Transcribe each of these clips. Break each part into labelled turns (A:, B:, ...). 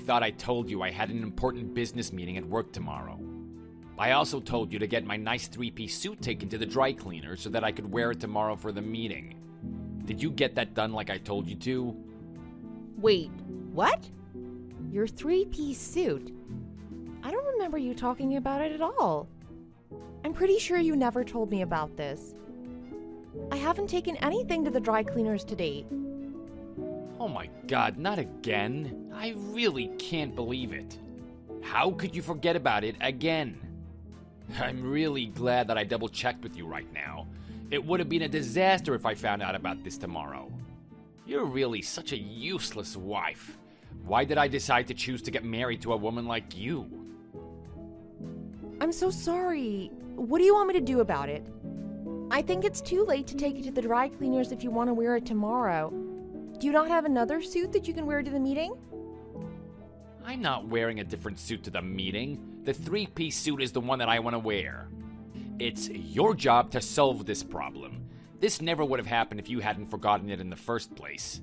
A: thought I told you I had an important business meeting at work tomorrow. I also told you to get my nice three-piece suit taken to the dry cleaner so that I could wear it tomorrow for the meeting. Did you get that done like I told you to?
B: Wait, what? Your three-piece suit? I don't remember you talking about it at all. I'm pretty sure you never told me about this. I haven't taken anything to the dry cleaners to date.
A: Oh my god, not again. I really can't believe it. How could you forget about it again? I'm really glad that I double-checked with you right now. It would have been a disaster if I found out about this tomorrow. You're really such a useless wife. Why did I decide to choose to get married to a woman like you?
B: I'm so sorry. What do you want me to do about it? I think it's too late to take it to the dry cleaners if you want to wear it tomorrow. Do you not have another suit that you can wear to the meeting?
A: I'm not wearing a different suit to the meeting. The three-piece suit is the one that I want to wear. It's your job to solve this problem. This never would have happened if you hadn't forgotten it in the first place.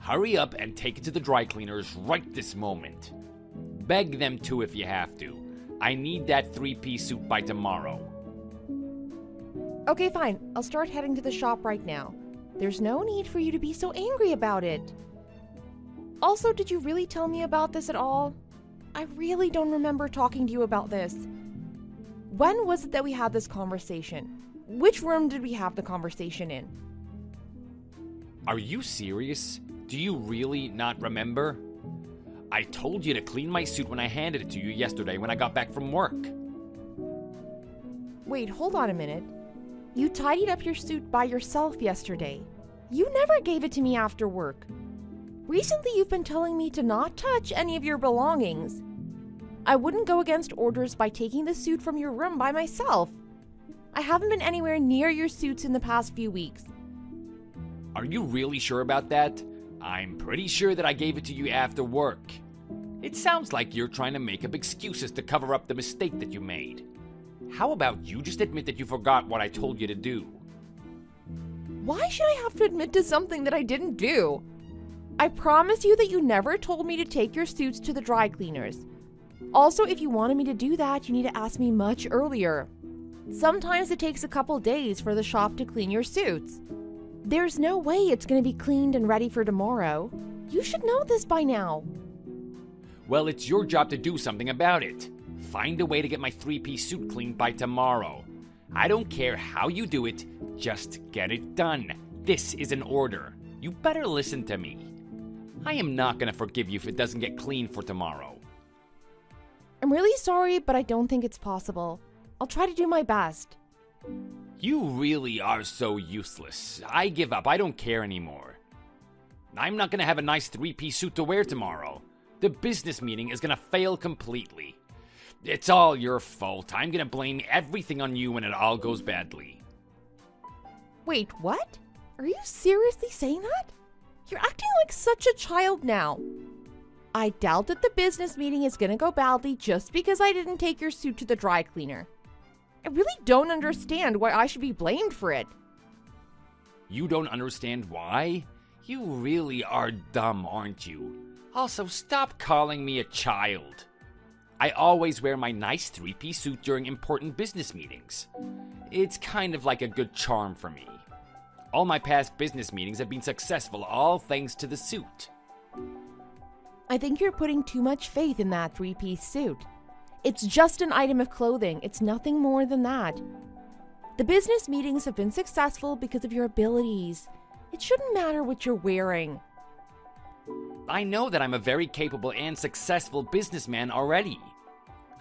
A: Hurry up and take it to the dry cleaners right this moment. Beg them to if you have to. I need that three-piece suit by tomorrow.
B: Okay, fine. I'll start heading to the shop right now. There's no need for you to be so angry about it. Also, did you really tell me about this at all? I really don't remember talking to you about this. When was it that we had this conversation? Which room did we have the conversation in?
A: Are you serious? Do you really not remember? I told you to clean my suit when I handed it to you yesterday when I got back from work.
B: Wait, hold on a minute. You tidied up your suit by yourself yesterday. You never gave it to me after work. Recently, you've been telling me to not touch any of your belongings. I wouldn't go against orders by taking the suit from your room by myself. I haven't been anywhere near your suits in the past few weeks.
A: Are you really sure about that? I'm pretty sure that I gave it to you after work. It sounds like you're trying to make up excuses to cover up the mistake that you made. How about you just admit that you forgot what I told you to do?
B: Why should I have to admit to something that I didn't do? I promise you that you never told me to take your suits to the dry cleaners. Also, if you wanted me to do that, you need to ask me much earlier. Sometimes it takes a couple days for the shop to clean your suits. There's no way it's going to be cleaned and ready for tomorrow. You should know this by now.
A: Well, it's your job to do something about it. Find a way to get my three-piece suit cleaned by tomorrow. I don't care how you do it, just get it done. This is an order. You better listen to me. I am not going to forgive you if it doesn't get cleaned for tomorrow.
B: I'm really sorry, but I don't think it's possible. I'll try to do my best.
A: You really are so useless. I give up. I don't care anymore. I'm not going to have a nice three-piece suit to wear tomorrow. The business meeting is going to fail completely. It's all your fault. I'm going to blame everything on you when it all goes badly.
B: Wait, what? Are you seriously saying that? You're acting like such a child now. I doubt that the business meeting is going to go badly just because I didn't take your suit to the dry cleaner. I really don't understand why I should be blamed for it.
A: You don't understand why? You really are dumb, aren't you? Also, stop calling me a child. I always wear my nice three-piece suit during important business meetings. It's kind of like a good charm for me. All my past business meetings have been successful, all thanks to the suit.
B: I think you're putting too much faith in that three-piece suit. It's just an item of clothing. It's nothing more than that. The business meetings have been successful because of your abilities. It shouldn't matter what you're wearing.
A: I know that I'm a very capable and successful businessman already.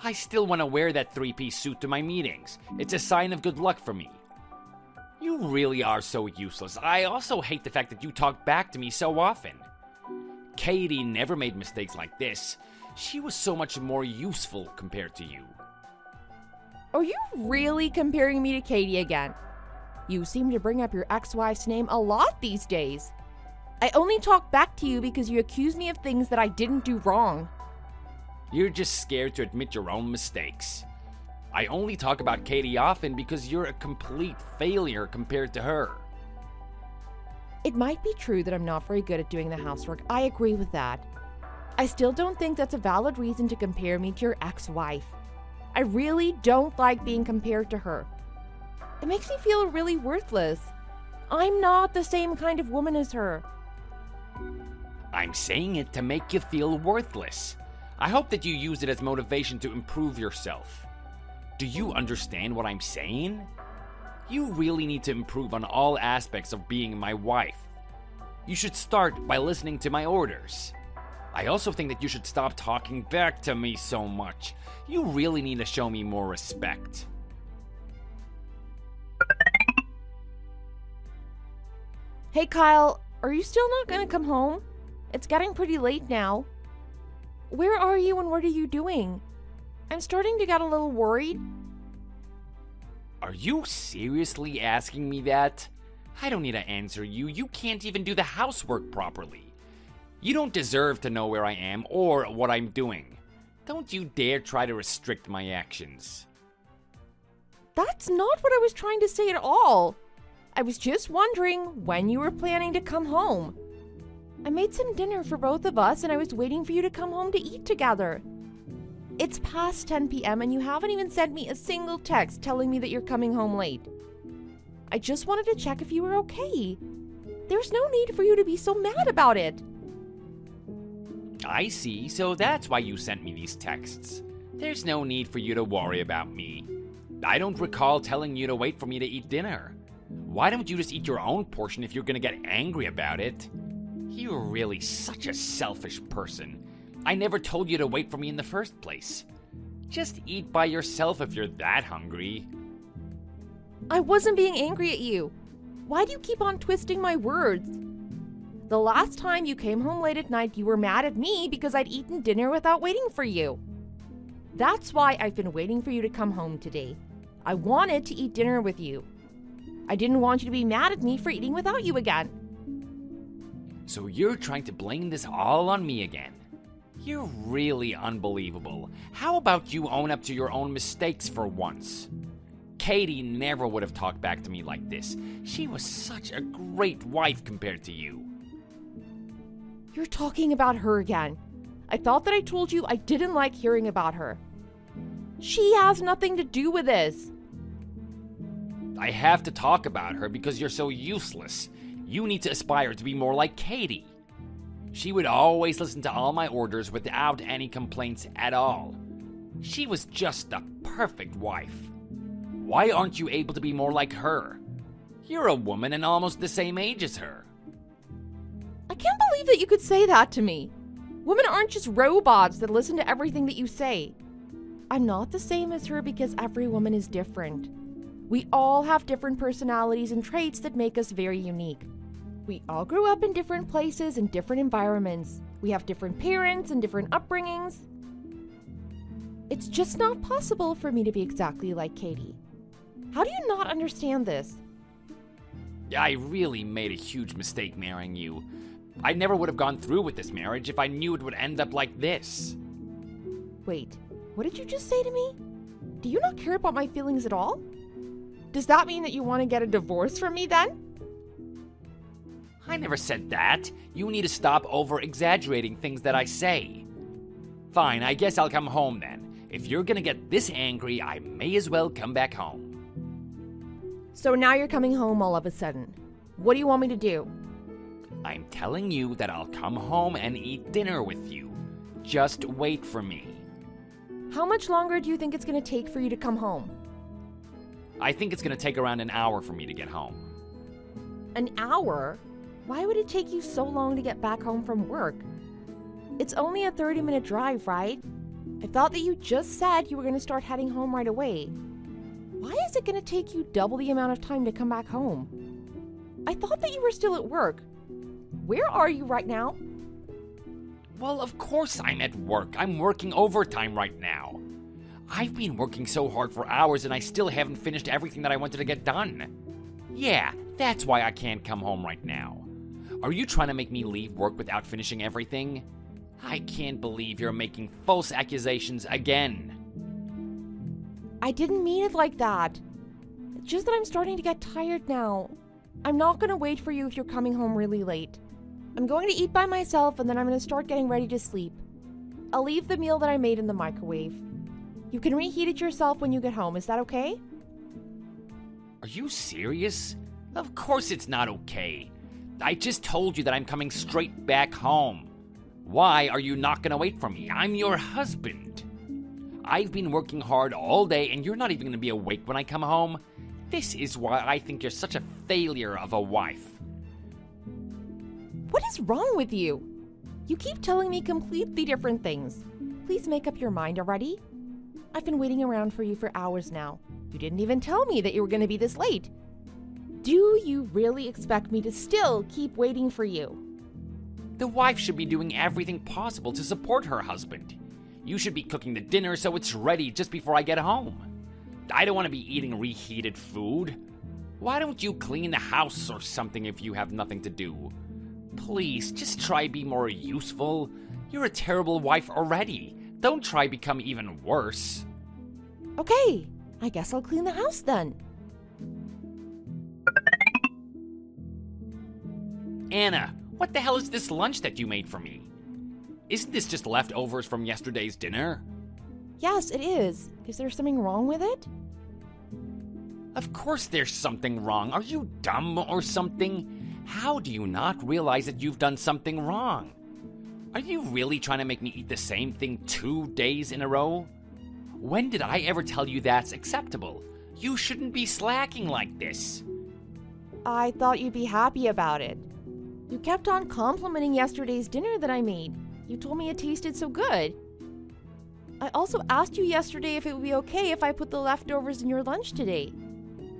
A: I still want to wear that three-piece suit to my meetings. It's a sign of good luck for me. You really are so useless. I also hate the fact that you talk back to me so often. Katie never made mistakes like this. She was so much more useful compared to you.
B: Are you really comparing me to Katie again? You seem to bring up your ex-wife's name a lot these days. I only talk back to you because you accuse me of things that I didn't do wrong.
A: You're just scared to admit your own mistakes. I only talk about Katie often because you're a complete failure compared to her.
B: It might be true that I'm not very good at doing the housework. I agree with that. I still don't think that's a valid reason to compare me to your ex-wife. I really don't like being compared to her. It makes me feel really worthless. I'm not the same kind of woman as her.
A: I'm saying it to make you feel worthless. I hope that you use it as motivation to improve yourself. Do you understand what I'm saying? You really need to improve on all aspects of being my wife. You should start by listening to my orders. I also think that you should stop talking back to me so much. You really need to show me more respect.
B: Hey Kyle, are you still not gonna come home? It's getting pretty late now. Where are you and what are you doing? I'm starting to get a little worried.
A: Are you seriously asking me that? I don't need to answer you. You can't even do the housework properly. You don't deserve to know where I am or what I'm doing. Don't you dare try to restrict my actions.
B: That's not what I was trying to say at all. I was just wondering when you were planning to come home. I made some dinner for both of us and I was waiting for you to come home to eat together. It's past 10 p.m. and you haven't even sent me a single text telling me that you're coming home late. I just wanted to check if you were okay. There's no need for you to be so mad about it.
A: I see, so that's why you sent me these texts. There's no need for you to worry about me. I don't recall telling you to wait for me to eat dinner. Why don't you just eat your own portion if you're gonna get angry about it? You're really such a selfish person. I never told you to wait for me in the first place. Just eat by yourself if you're that hungry.
B: I wasn't being angry at you. Why do you keep on twisting my words? The last time you came home late at night, you were mad at me because I'd eaten dinner without waiting for you. That's why I've been waiting for you to come home today. I wanted to eat dinner with you. I didn't want you to be mad at me for eating without you again.
A: So you're trying to blame this all on me again. You're really unbelievable. How about you own up to your own mistakes for once? Katie never would have talked back to me like this. She was such a great wife compared to you.
B: You're talking about her again. I thought that I told you I didn't like hearing about her. She has nothing to do with this.
A: I have to talk about her because you're so useless. You need to aspire to be more like Katie. She would always listen to all my orders without any complaints at all. She was just the perfect wife. Why aren't you able to be more like her? You're a woman and almost the same age as her.
B: I can't believe that you could say that to me. Women aren't just robots that listen to everything that you say. I'm not the same as her because every woman is different. We all have different personalities and traits that make us very unique. We all grew up in different places and different environments. We have different parents and different upbringings. It's just not possible for me to be exactly like Katie. How do you not understand this?
A: I really made a huge mistake marrying you. I never would have gone through with this marriage if I knew it would end up like this.
B: Wait, what did you just say to me? Do you not care about my feelings at all? Does that mean that you want to get a divorce from me then?
A: I never said that. You need to stop over-exaggerating things that I say. Fine, I guess I'll come home then. If you're gonna get this angry, I may as well come back home.
B: So now you're coming home all of a sudden. What do you want me to do?
A: I'm telling you that I'll come home and eat dinner with you. Just wait for me.
B: How much longer do you think it's going to take for you to come home?
A: I think it's gonna take around an hour for me to get home.
B: An hour? Why would it take you so long to get back home from work? It's only a 30-minute drive, right? I thought that you just said you were going to start heading home right away. Why is it going to take you double the amount of time to come back home? I thought that you were still at work. Where are you right now?
A: Well, of course I'm at work. I'm working overtime right now. I've been working so hard for hours and I still haven't finished everything that I wanted to get done. Yeah, that's why I can't come home right now. Are you trying to make me leave work without finishing everything? I can't believe you're making false accusations again.
B: I didn't mean it like that. It's just that I'm starting to get tired now. I'm not going to wait for you if you're coming home really late. I'm going to eat by myself and then I'm going to start getting ready to sleep. I'll leave the meal that I made in the microwave. You can reheat it yourself when you get home. Is that okay?
A: Are you serious? Of course it's not okay. I just told you that I'm coming straight back home. Why are you not gonna wait for me? I'm your husband. I've been working hard all day and you're not even gonna be awake when I come home. This is why I think you're such a failure of a wife.
B: What is wrong with you? You keep telling me completely different things. Please make up your mind already. I've been waiting around for you for hours now. You didn't even tell me that you were going to be this late. Do you really expect me to still keep waiting for you?
A: The wife should be doing everything possible to support her husband. You should be cooking the dinner so it's ready just before I get home. I don't want to be eating reheated food. Why don't you clean the house or something if you have nothing to do? Please, just try be more useful. You're a terrible wife already. Don't try become even worse.
B: Okay, I guess I'll clean the house then.
A: Anna, what the hell is this lunch that you made for me? Isn't this just leftovers from yesterday's dinner?
B: Yes, it is. Is there something wrong with it?
A: Of course there's something wrong. Are you dumb or something? How do you not realize that you've done something wrong? Are you really trying to make me eat the same thing 2 days in a row? When did I ever tell you that's acceptable? You shouldn't be slacking like this.
B: I thought you'd be happy about it. You kept on complimenting yesterday's dinner that I made. You told me it tasted so good. I also asked you yesterday if it would be okay if I put the leftovers in your lunch today.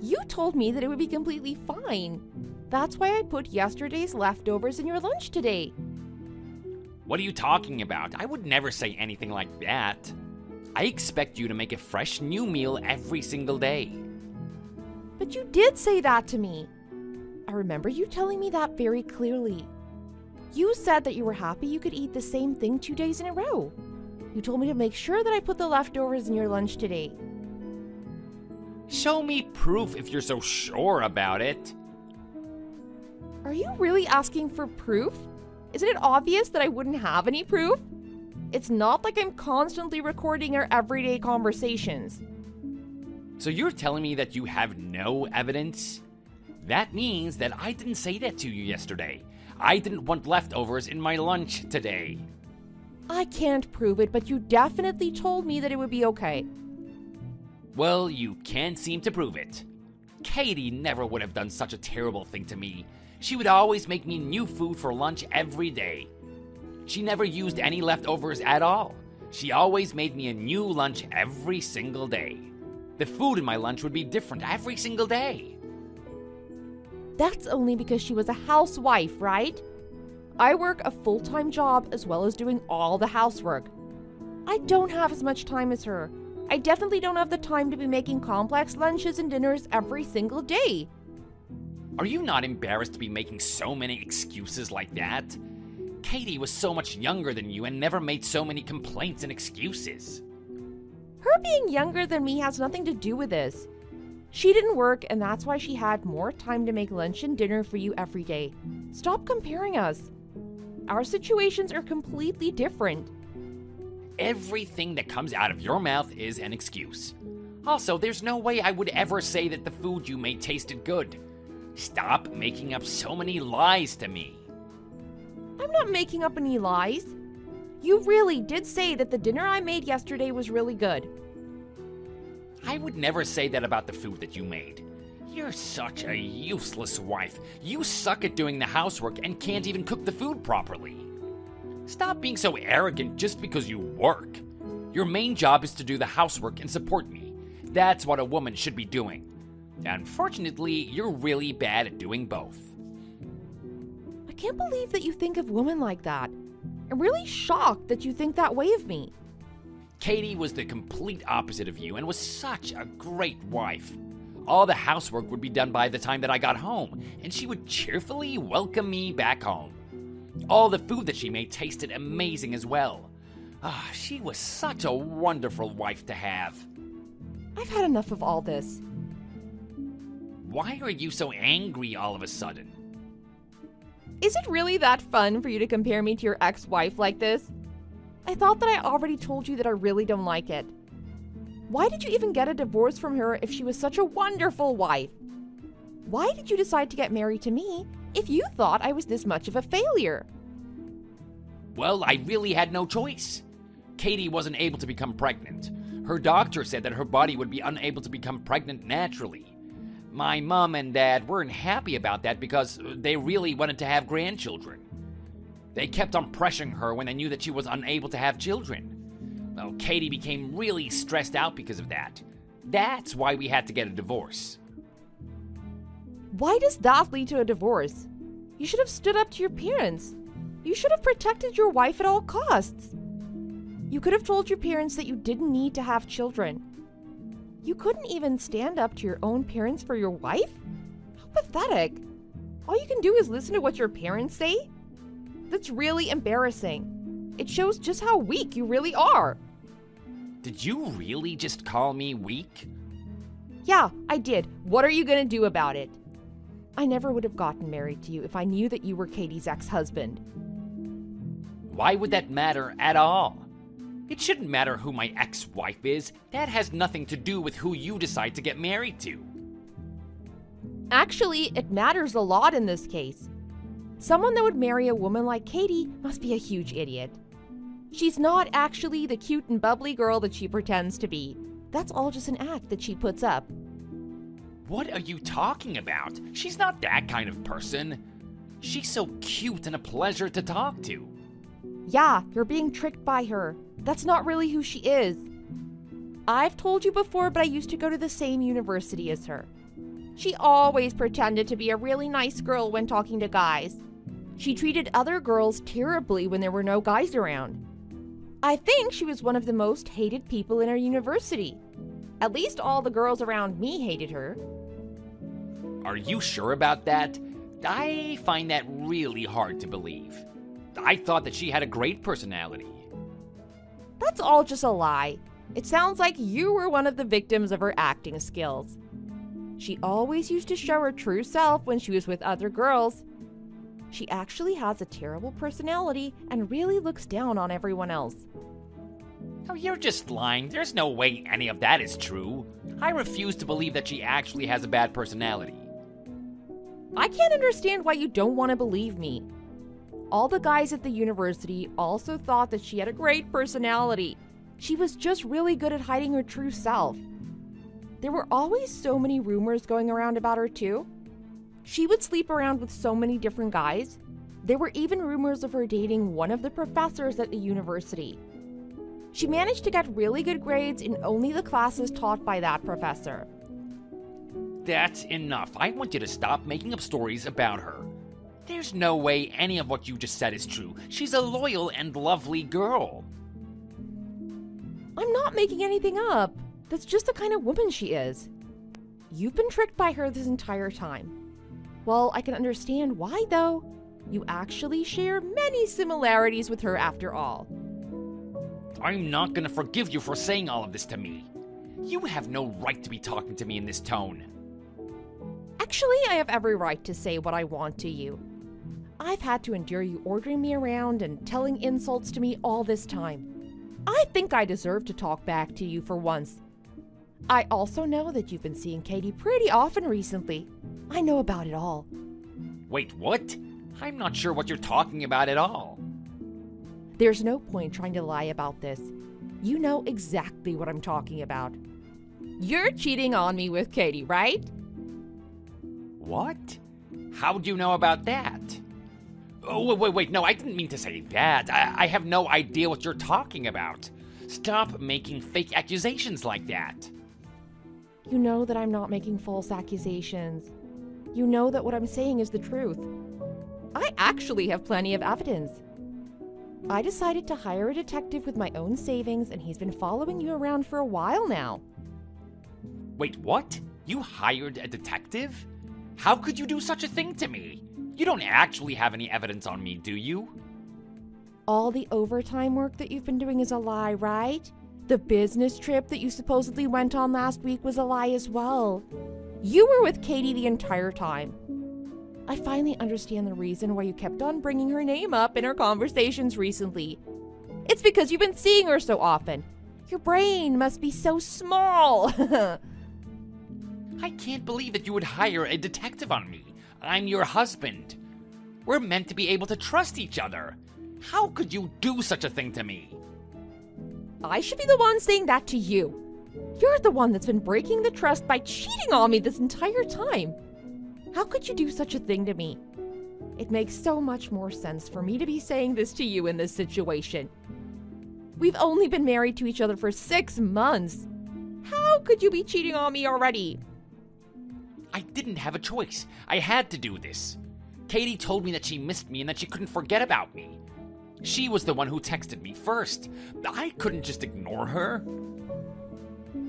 B: You told me that it would be completely fine. That's why I put yesterday's leftovers in your lunch today.
A: What are you talking about? I would never say anything like that. I expect you to make a fresh new meal every single day.
B: But you did say that to me. I remember you telling me that very clearly. You said that you were happy you could eat the same thing 2 days in a row. You told me to make sure that I put the leftovers in your lunch today.
A: Show me proof if you're so sure about it.
B: Are you really asking for proof? Isn't it obvious that I wouldn't have any proof? It's not like I'm constantly recording our everyday conversations.
A: So you're telling me that you have no evidence? That means that I didn't say that to you yesterday. I didn't want leftovers in my lunch today.
B: I can't prove it, but you definitely told me that it would be okay.
A: Well, you can't seem to prove it. Katie never would have done such a terrible thing to me. She would always make me new food for lunch every day. She never used any leftovers at all. She always made me a new lunch every single day. The food in my lunch would be different every single day.
B: That's only because she was a housewife, right? I work a full-time job as well as doing all the housework. I don't have as much time as her. I definitely don't have the time to be making complex lunches and dinners every single day.
A: Are you not embarrassed to be making so many excuses like that? Katie was so much younger than you and never made so many complaints and excuses.
B: Her being younger than me has nothing to do with this. She didn't work, and that's why she had more time to make lunch and dinner for you every day. Stop comparing us. Our situations are completely different.
A: Everything that comes out of your mouth is an excuse. Also, there's no way I would ever say that the food you made tasted good. Stop making up so many lies to me.
B: I'm not making up any lies. You really did say that the dinner I made yesterday was really good.
A: I would never say that about the food that you made. You're such a useless wife. You suck at doing the housework and can't even cook the food properly. Stop being so arrogant just because you work. Your main job is to do the housework and support me. That's what a woman should be doing. Unfortunately, you're really bad at doing both.
B: I can't believe that you think of women like that. I'm really shocked that you think that way of me.
A: Katie was the complete opposite of you and was such a great wife. All the housework would be done by the time that I got home, and she would cheerfully welcome me back home. All the food that she made tasted amazing as well. She was such a wonderful wife to have.
B: I've had enough of all this.
A: Why are you so angry all of a sudden?
B: Is it really that fun for you to compare me to your ex-wife like this? I thought that I already told you that I really don't like it. Why did you even get a divorce from her if she was such a wonderful wife? Why did you decide to get married to me if you thought I was this much of a failure?
A: Well, I really had no choice. Katie wasn't able to become pregnant. Her doctor said that her body would be unable to become pregnant naturally. My mom and dad weren't happy about that because they really wanted to have grandchildren. They kept on pressuring her when they knew that she was unable to have children. Well, Katie became really stressed out because of that. That's why we had to get a divorce.
B: Why does that lead to a divorce? You should have stood up to your parents. You should have protected your wife at all costs. You could have told your parents that you didn't need to have children. You couldn't even stand up to your own parents for your wife? How pathetic. All you can do is listen to what your parents say? That's really embarrassing. It shows just how weak you really are.
A: Did you really just call me weak?
B: Yeah, I did. What are you gonna do about it? I never would have gotten married to you if I knew that you were Katie's ex-husband.
A: Why would that matter at all? It shouldn't matter who my ex-wife is. That has nothing to do with who you decide to get married to.
B: Actually, it matters a lot in this case. Someone that would marry a woman like Katie must be a huge idiot. She's not actually the cute and bubbly girl that she pretends to be. That's all just an act that she puts up.
A: What are you talking about? She's not that kind of person. She's so cute and a pleasure to talk to.
B: Yeah, you're being tricked by her. That's not really who she is. I've told you before, but I used to go to the same university as her. She always pretended to be a really nice girl when talking to guys. She treated other girls terribly when there were no guys around. I think she was one of the most hated people in our university. At least all the girls around me hated her.
A: Are you sure about that? I find that really hard to believe. I thought that she had a great personality.
B: That's all just a lie. It sounds like you were one of the victims of her acting skills. She always used to show her true self when she was with other girls. She actually has a terrible personality and really looks down on everyone else.
A: Oh, you're just lying. There's no way any of that is true. I refuse to believe that she actually has a bad personality.
B: I can't understand why you don't want to believe me. All the guys at the university also thought that she had a great personality. She was just really good at hiding her true self. There were always so many rumors going around about her too. She would sleep around with so many different guys. There were even rumors of her dating one of the professors at the university. She managed to get really good grades in only the classes taught by that professor.
A: That's enough. I want you to stop making up stories about her. There's no way any of what you just said is true. She's a loyal and lovely girl.
B: I'm not making anything up. That's just the kind of woman she is. You've been tricked by her this entire time. Well, I can understand why, though. You actually share many similarities with her after all.
A: I'm not gonna forgive you for saying all of this to me. You have no right to be talking to me in this tone.
B: Actually, I have every right to say what I want to you. I've had to endure you ordering me around and telling insults to me all this time. I think I deserve to talk back to you for once. I also know that you've been seeing Katie pretty often recently. I know about it all.
A: Wait, what? I'm not sure what you're talking about at all.
B: There's no point trying to lie about this. You know exactly what I'm talking about. You're cheating on me with Katie, right?
A: What? How do you know about that? Oh, wait, no, I didn't mean to say that. I have no idea what you're talking about. Stop making fake accusations like that.
B: You know that I'm not making false accusations. You know that what I'm saying is the truth. I actually have plenty of evidence. I decided to hire a detective with my own savings, and he's been following you around for a while now.
A: Wait, what? You hired a detective? How could you do such a thing to me? You don't actually have any evidence on me, do you?
B: All the overtime work that you've been doing is a lie, right? The business trip that you supposedly went on last week was a lie as well. You were with Katie the entire time. I finally understand the reason why you kept on bringing her name up in our conversations recently. It's because you've been seeing her so often. Your brain must be so small.
A: I can't believe that you would hire a detective on me. I'm your husband. We're meant to be able to trust each other. How could you do such a thing to me?
B: I should be the one saying that to you. You're the one that's been breaking the trust by cheating on me this entire time. How could you do such a thing to me? It makes so much more sense for me to be saying this to you in this situation. We've only been married to each other for 6 months. How could you be cheating on me already?
A: I didn't have a choice. I had to do this. Katie told me that she missed me and that she couldn't forget about me. She was the one who texted me first. I couldn't just ignore her.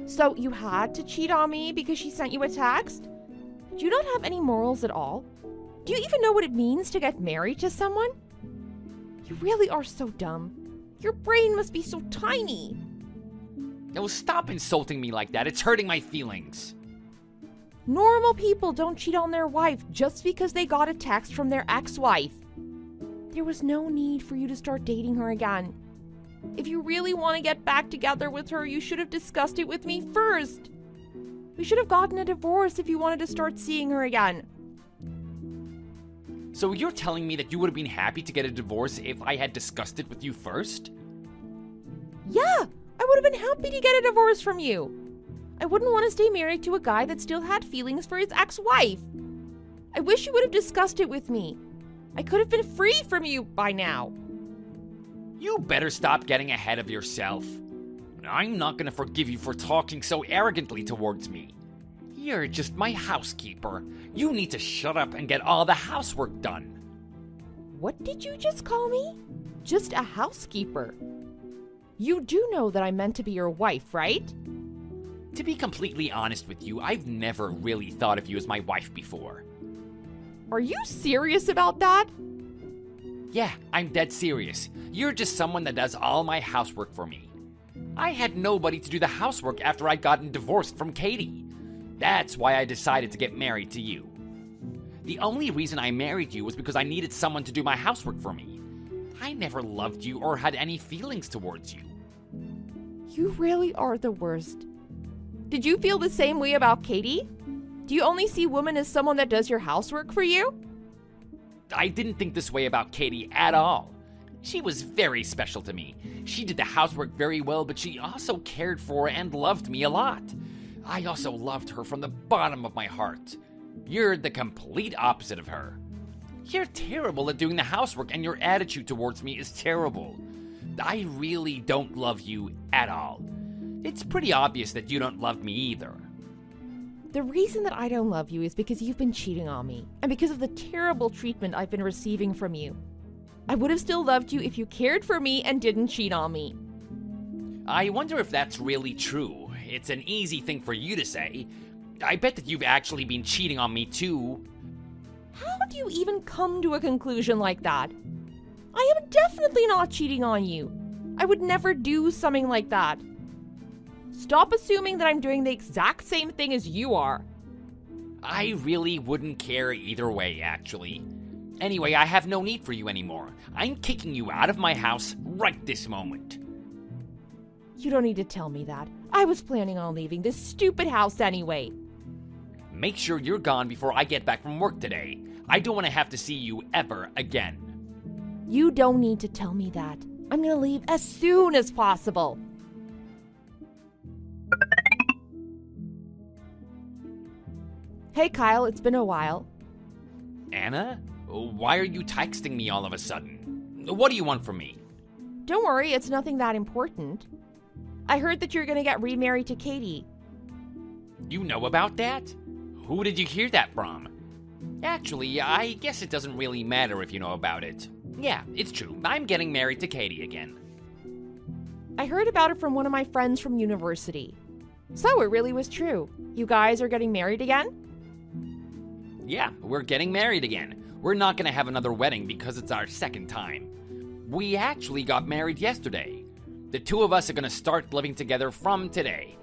B: So you had to cheat on me because she sent you a text? Do you not have any morals at all? Do you even know what it means to get married to someone? You really are so dumb. Your brain must be so tiny.
A: No, stop insulting me like that. It's hurting my feelings.
B: Normal people don't cheat on their wife just because they got a text from their ex-wife. There was no need for you to start dating her again. If you really want to get back together with her, you should have discussed it with me first. We should have gotten a divorce if you wanted to start seeing her again.
A: So you're telling me that you would have been happy to get a divorce if I had discussed it with you first?
B: Yeah, I would have been happy to get a divorce from you. I wouldn't want to stay married to a guy that still had feelings for his ex-wife. I wish you would have discussed it with me. I could have been free from you by now.
A: You better stop getting ahead of yourself. I'm not gonna forgive you for talking so arrogantly towards me. You're just my housekeeper. You need to shut up and get all the housework done.
B: What did you just call me? Just a housekeeper. You do know that I'm meant to be your wife, right?
A: To be completely honest with you, I've never really thought of you as my wife before.
B: Are you serious about that?
A: Yeah, I'm dead serious. You're just someone that does all my housework for me. I had nobody to do the housework after I'd gotten divorced from Katie. That's why I decided to get married to you. The only reason I married you was because I needed someone to do my housework for me. I never loved you or had any feelings towards you.
B: You really are the worst. Did you feel the same way about Katie? Do you only see women as someone that does your housework for you?
A: I didn't think this way about Katie at all. She was very special to me. She did the housework very well, but she also cared for and loved me a lot. I also loved her from the bottom of my heart. You're the complete opposite of her. You're terrible at doing the housework, and your attitude towards me is terrible. I really don't love you at all. It's pretty obvious that you don't love me either.
B: The reason that I don't love you is because you've been cheating on me, and because of the terrible treatment I've been receiving from you. I would have still loved you if you cared for me and didn't cheat on me.
A: I wonder if that's really true. It's an easy thing for you to say. I bet that you've actually been cheating on me too.
B: How do you even come to a conclusion like that? I am definitely not cheating on you. I would never do something like that. Stop assuming that I'm doing the exact same thing as you are.
A: I really wouldn't care either way, actually. Anyway, I have no need for you anymore. I'm kicking you out of my house right this moment.
B: You don't need to tell me that. I was planning on leaving this stupid house anyway.
A: Make sure you're gone before I get back from work today. I don't want to have to see you ever again.
B: You don't need to tell me that. I'm gonna leave as soon as possible. Hey Kyle, it's been a while.
A: Anna? Why are you texting me all of a sudden? What do you want from me?
B: Don't worry, it's nothing that important. I heard that you're gonna get remarried to Katie.
A: You know about that? Who did you hear that from? Actually, I guess it doesn't really matter if you know about it. Yeah, it's true. I'm getting married to Katie again.
B: I heard about it from one of my friends from university. So it really was true. You guys are getting married again?
A: Yeah, we're getting married again. We're not gonna have another wedding because it's our second time. We actually got married yesterday. The two of us are gonna start living together from today.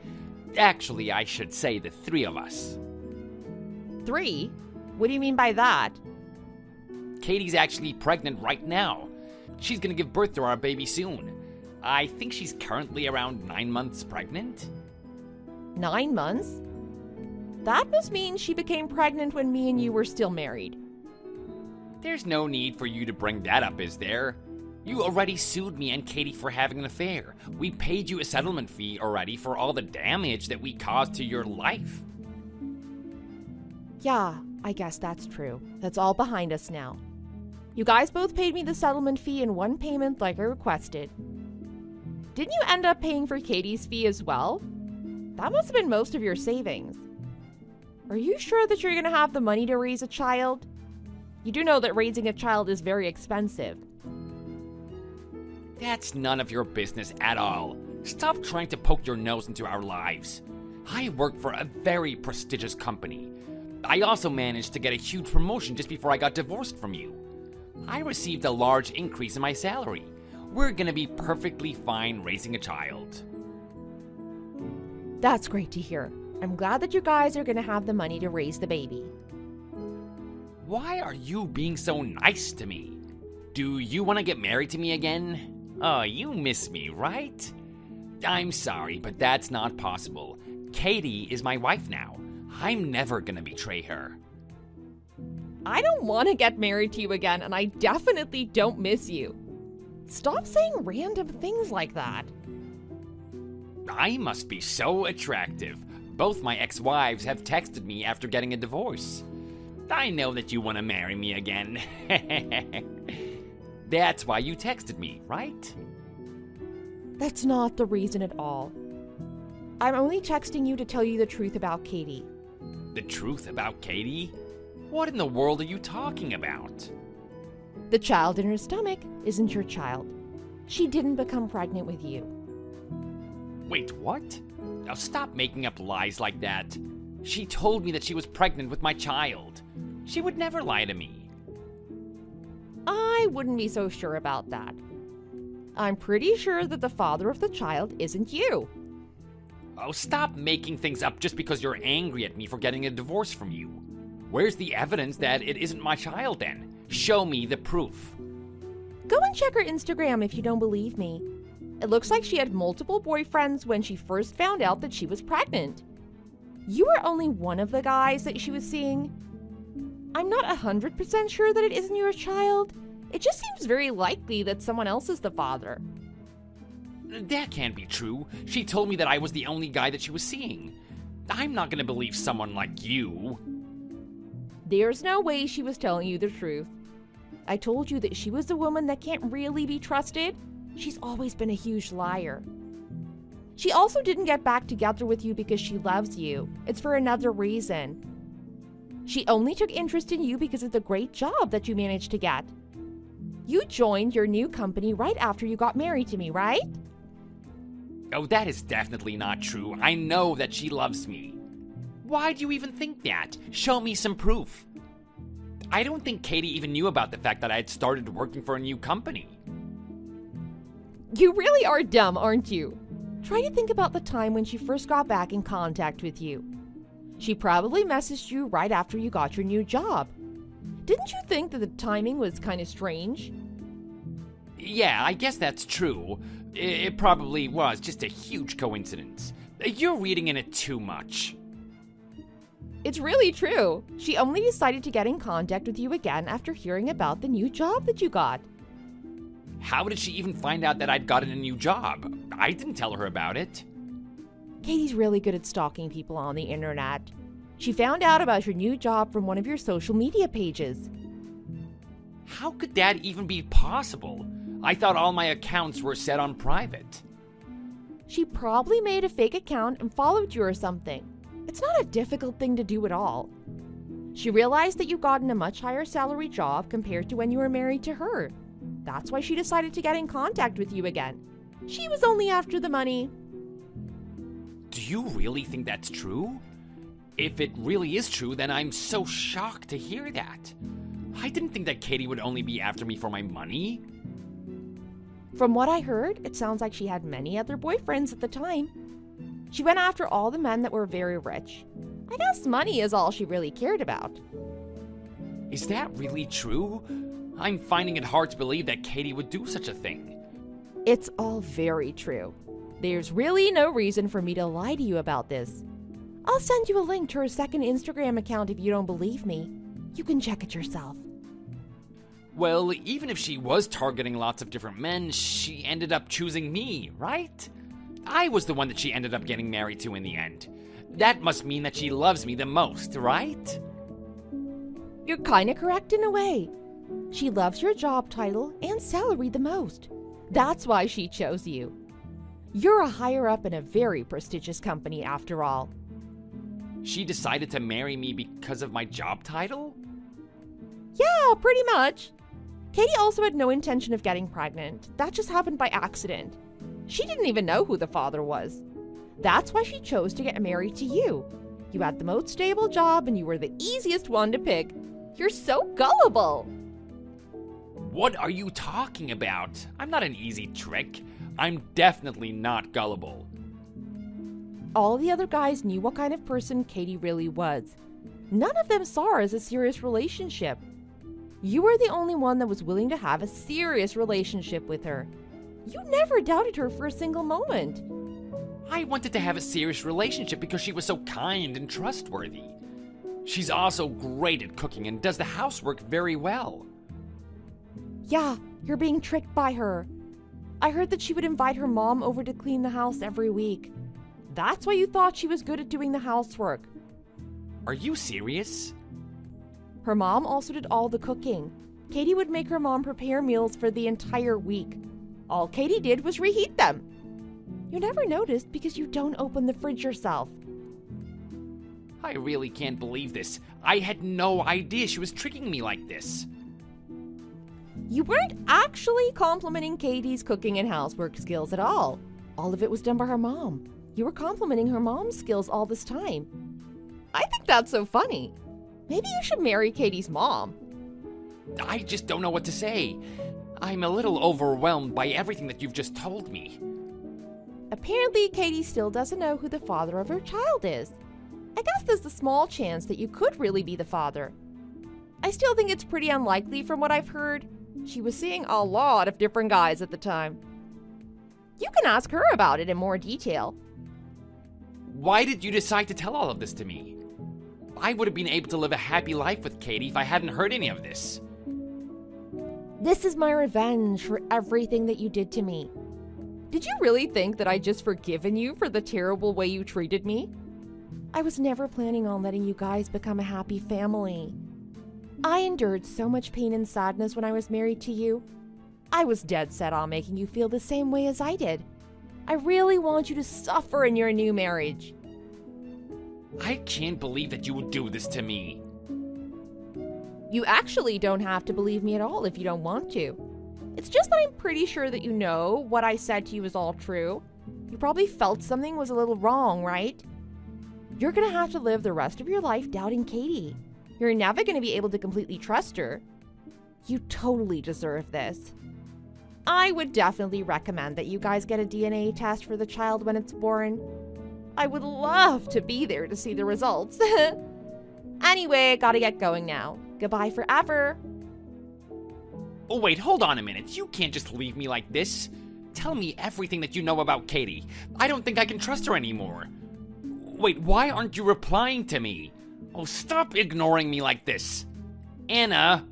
A: Actually, I should say the three of us.
B: 3? What do you mean by that?
A: Katie's actually pregnant right now. She's gonna give birth to our baby soon. I think she's currently around 9 months pregnant.
B: 9 months? That must mean she became pregnant when me and you were still married.
A: There's no need for you to bring that up, is there? You already sued me and Katie for having an affair. We paid you a settlement fee already for all the damage that we caused to your life.
B: Yeah, I guess that's true. That's all behind us now. You guys both paid me the settlement fee in one payment like I requested. Didn't you end up paying for Katie's fee as well? That must have been most of your savings. Are you sure that you're going to have the money to raise a child? You do know that raising a child is very expensive.
A: That's none of your business at all. Stop trying to poke your nose into our lives. I work for a very prestigious company. I also managed to get a huge promotion just before I got divorced from you. I received a large increase in my salary. We're gonna be perfectly fine raising a child.
B: That's great to hear. I'm glad that you guys are going to have the money to raise the baby.
A: Why are you being so nice to me? Do you want to get married to me again? Oh, you miss me, right? I'm sorry, but that's not possible. Katie is my wife now. I'm never gonna betray her.
B: I don't want to get married to you again, and I definitely don't miss you. Stop saying random things like that.
A: I must be so attractive. Both my ex-wives have texted me after getting a divorce. I know that you want to marry me again. That's why you texted me, right?
B: That's not the reason at all. I'm only texting you to tell you the truth about Katie.
A: The truth about Katie? What in the world are you talking about?
B: The child in her stomach isn't your child. She didn't become pregnant with you.
A: Wait, what? Now stop making up lies like that. She told me that she was pregnant with my child. She would never lie to me.
B: I wouldn't be so sure about that. I'm pretty sure that the father of the child isn't you.
A: Oh, stop making things up just because you're angry at me for getting a divorce from you. Where's the evidence that it isn't my child then? Show me the proof.
B: Go and check her Instagram if you don't believe me. It looks like she had multiple boyfriends when she first found out that she was pregnant. You were only one of the guys that she was seeing. I'm not 100% sure that it isn't your child. It just seems very likely that someone else is the father.
A: That can't be true. She told me that I was the only guy that she was seeing. I'm not gonna believe someone like you.
B: There's no way she was telling you the truth. I told you that she was a woman that can't really be trusted. She's always been a huge liar. She also didn't get back together with you because she loves you. It's for another reason. She only took interest in you because of the great job that you managed to get. You joined your new company right after you got married to me, right?
A: Oh, that is definitely not true. I know that she loves me. Why do you even think that? Show me some proof. I don't think Katie even knew about the fact that I had started working for a new company.
B: You really are dumb, aren't you? Try to think about the time when she first got back in contact with you. She probably messaged you right after you got your new job. Didn't you think that the timing was kind of strange?
A: Yeah, I guess that's true. It probably was just a huge coincidence. You're reading in it too much.
B: It's really true. She only decided to get in contact with you again after hearing about the new job that you got.
A: How did she even find out that I'd gotten a new job? I didn't tell her about it.
B: Katie's really good at stalking people on the internet. She found out about your new job from one of your social media pages.
A: How could that even be possible? I thought all my accounts were set on private.
B: She probably made a fake account and followed you or something. It's not a difficult thing to do at all. She realized that you'd gotten a much higher salary job compared to when you were married to her. That's why she decided to get in contact with you again. She was only after the money.
A: Do you really think that's true? If it really is true, then I'm so shocked to hear that. I didn't think that Katie would only be after me for my money.
B: From what I heard, it sounds like she had many other boyfriends at the time. She went after all the men that were very rich. I guess money is all she really cared about.
A: Is that really true? I'm finding it hard to believe that Katie would do such a thing.
B: It's all very true. There's really no reason for me to lie to you about this. I'll send you a link to her second Instagram account if you don't believe me. You can check it yourself.
A: Well, even if she was targeting lots of different men, she ended up choosing me, right? I was the one that she ended up getting married to in the end. That must mean that she loves me the most, right?
B: You're kinda correct in a way. She loves your job title and salary the most. That's why she chose you. You're a higher up in a very prestigious company after all.
A: She decided to marry me because of my job title?
B: Yeah, pretty much. Katie also had no intention of getting pregnant. That just happened by accident. She didn't even know who the father was. That's why she chose to get married to you. You had the most stable job and you were the easiest one to pick. You're so gullible.
A: What are you talking about? I'm not an easy trick. I'm definitely not gullible.
B: All the other guys knew what kind of person Katie really was. None of them saw her as a serious relationship. You were the only one that was willing to have a serious relationship with her. You never doubted her for a single moment.
A: I wanted to have a serious relationship because she was so kind and trustworthy. She's also great at cooking and does the housework very well.
B: Yeah, you're being tricked by her. I heard that she would invite her mom over to clean the house every week. That's why you thought she was good at doing the housework.
A: Are you serious?
B: Her mom also did all the cooking. Katie would make her mom prepare meals for the entire week. All Katie did was reheat them. You never noticed because you don't open the fridge yourself.
A: I really can't believe this. I had no idea she was tricking me like this.
B: You weren't actually complimenting Katie's cooking and housework skills at all. All of it was done by her mom. You were complimenting her mom's skills all this time. I think that's so funny. Maybe you should marry Katie's mom.
A: I just don't know what to say. I'm a little overwhelmed by everything that you've just told me.
B: Apparently, Katie still doesn't know who the father of her child is. I guess there's a small chance that you could really be the father. I still think it's pretty unlikely from what I've heard. She was seeing a lot of different guys at the time. You can ask her about it in more detail.
A: Why did you decide to tell all of this to me? I would have been able to live a happy life with Katie if I hadn't heard any of this.
B: This is my revenge for everything that you did to me. Did you really think that I'd just forgiven you for the terrible way you treated me? I was never planning on letting you guys become a happy family. I endured so much pain and sadness when I was married to you. I was dead set on making you feel the same way as I did. I really want you to suffer in your new marriage.
A: I can't believe that you would do this to me.
B: You actually don't have to believe me at all if you don't want to. It's just that I'm pretty sure that you know what I said to you is all true. You probably felt something was a little wrong, right? You're gonna have to live the rest of your life doubting Katie. You're never gonna be able to completely trust her. You totally deserve this. I would definitely recommend that you guys get a DNA test for the child when it's born. I would love to be there to see the results. Anyway, gotta get going now. Goodbye forever.
A: Oh wait, hold on a minute. You can't just leave me like this. Tell me everything that you know about Katie. I don't think I can trust her anymore. Wait, why aren't you replying to me? Oh, stop ignoring me like this. Anna.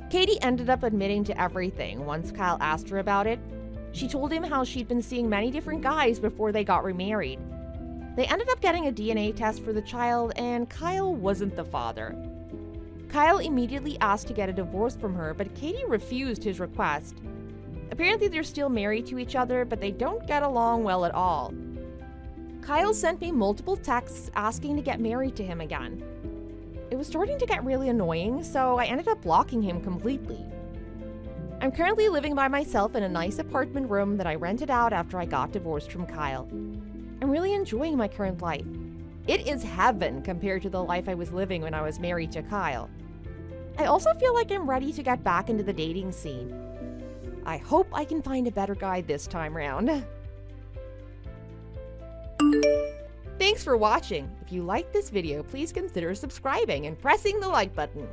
B: Katie ended up admitting to everything once Kyle asked her about it. She told him how she'd been seeing many different guys before they got remarried. They ended up getting a DNA test for the child, and Kyle wasn't the father. Kyle immediately asked to get a divorce from her, but Katie refused his request. Apparently they're still married to each other, but they don't get along well at all. Kyle sent me multiple texts asking to get married to him again. It was starting to get really annoying, so I ended up blocking him completely. I'm currently living by myself in a nice apartment room that I rented out after I got divorced from Kyle. I'm really enjoying my current life. It is heaven compared to the life I was living when I was married to Kyle. I also feel like I'm ready to get back into the dating scene. I hope I can find a better guy this time round. Thanks for watching. If you liked this video, please consider subscribing and pressing the like button.